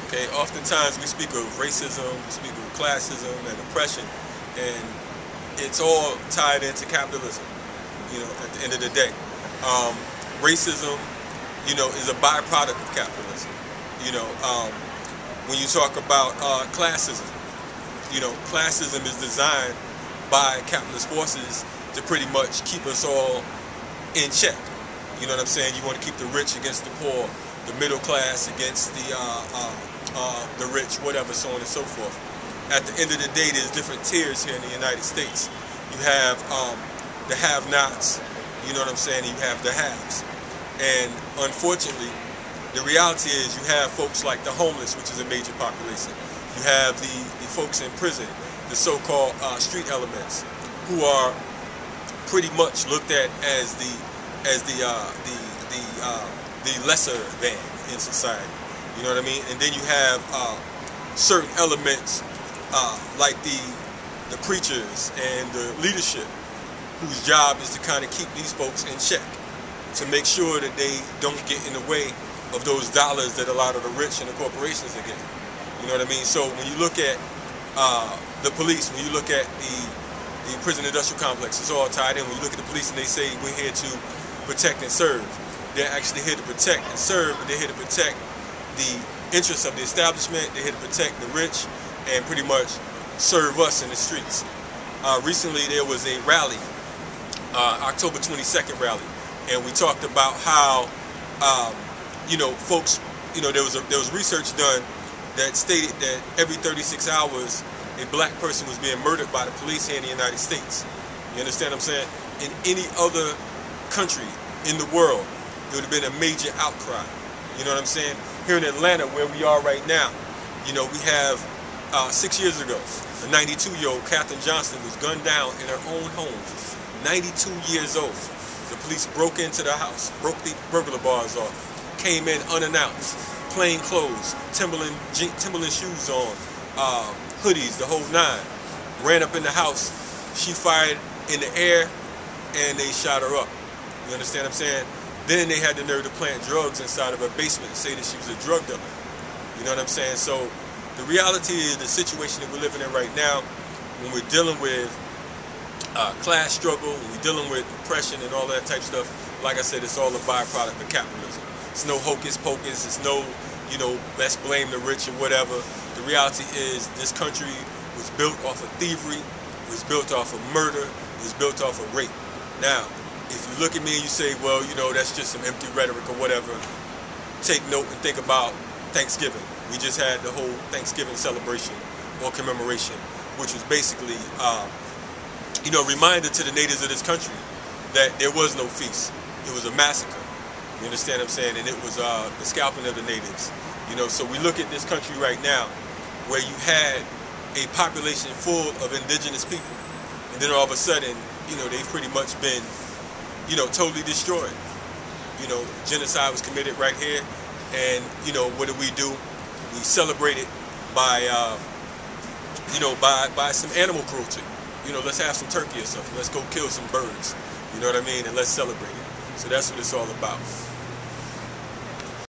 Okay, oftentimes we speak of racism, we speak of classism and oppression, and it's all tied into capitalism, at the end of the day. Racism, is a byproduct of capitalism. When you talk about classism, classism is designed by capitalist forces to pretty much keep us all in check. You know what I'm saying? You want to keep the rich against the poor, the middle class against the rich, whatever, so on and so forth. At the end of the day, there's different tiers here in the United States. You have the have-nots, you know what I'm saying, and you have the haves. And unfortunately, the reality is you have folks like the homeless, which is a major population. You have the folks in prison, the so-called street elements, who are pretty much looked at as the lesser than in society. You know what I mean? And then you have certain elements like the preachers and the leadership, whose job is to kind of keep these folks in check, to make sure that they don't get in the way of those dollars that a lot of the rich and the corporations are getting. You know what I mean? So when you look at the police, when you look at the prison industrial complex, it's all tied in. When you look at the police and they say we're here to protect and serve, they're actually here to protect and serve, but they're here to protect the interests of the establishment. They're here to protect the rich and pretty much serve us in the streets. Recently there was a rally, October 22nd rally, and we talked about how folks, there was research done that stated that every 36 hours a black person was being murdered by the police here in the United States. You understand what I'm saying? In any other country in the world, it would have been a major outcry. You know what I'm saying? Here in Atlanta, where we are right now, we have 6 years ago, a 92-year-old Katherine Johnson was gunned down in her own home. 92 years old. The police broke into the house, broke the burglar bars off, came in unannounced, plain clothes, Timberland shoes on, hoodies, the whole nine. Ran up in the house. She fired in the air, and they shot her up. You understand what I'm saying? Then they had the nerve to plant drugs inside of her basement and say that she was a drug dealer. You know what I'm saying? So the reality is the situation that we're living in right now, when we're dealing with class struggle, when we're dealing with oppression and all that type of stuff, like I said, it's all a byproduct of capitalism. It's no hocus pocus. It's no, let's blame the rich or whatever. The reality is this country was built off of thievery, it was built off of murder, it was built off of rape. Now, if you look at me and you say, well, that's just some empty rhetoric or whatever, take note and think about Thanksgiving. We just had the whole Thanksgiving celebration or commemoration, which was basically, reminder to the natives of this country that there was no feast. It was a massacre. You understand what I'm saying? And it was the scalping of the natives. So we look at this country right now where you had a population full of indigenous people. And then all of a sudden, they've pretty much been, totally destroyed. Genocide was committed right here. And, what do? We celebrate it by, by some animal cruelty. Let's have some turkey or something. Let's go kill some birds. You know what I mean? And let's celebrate it. So that's what it's all about.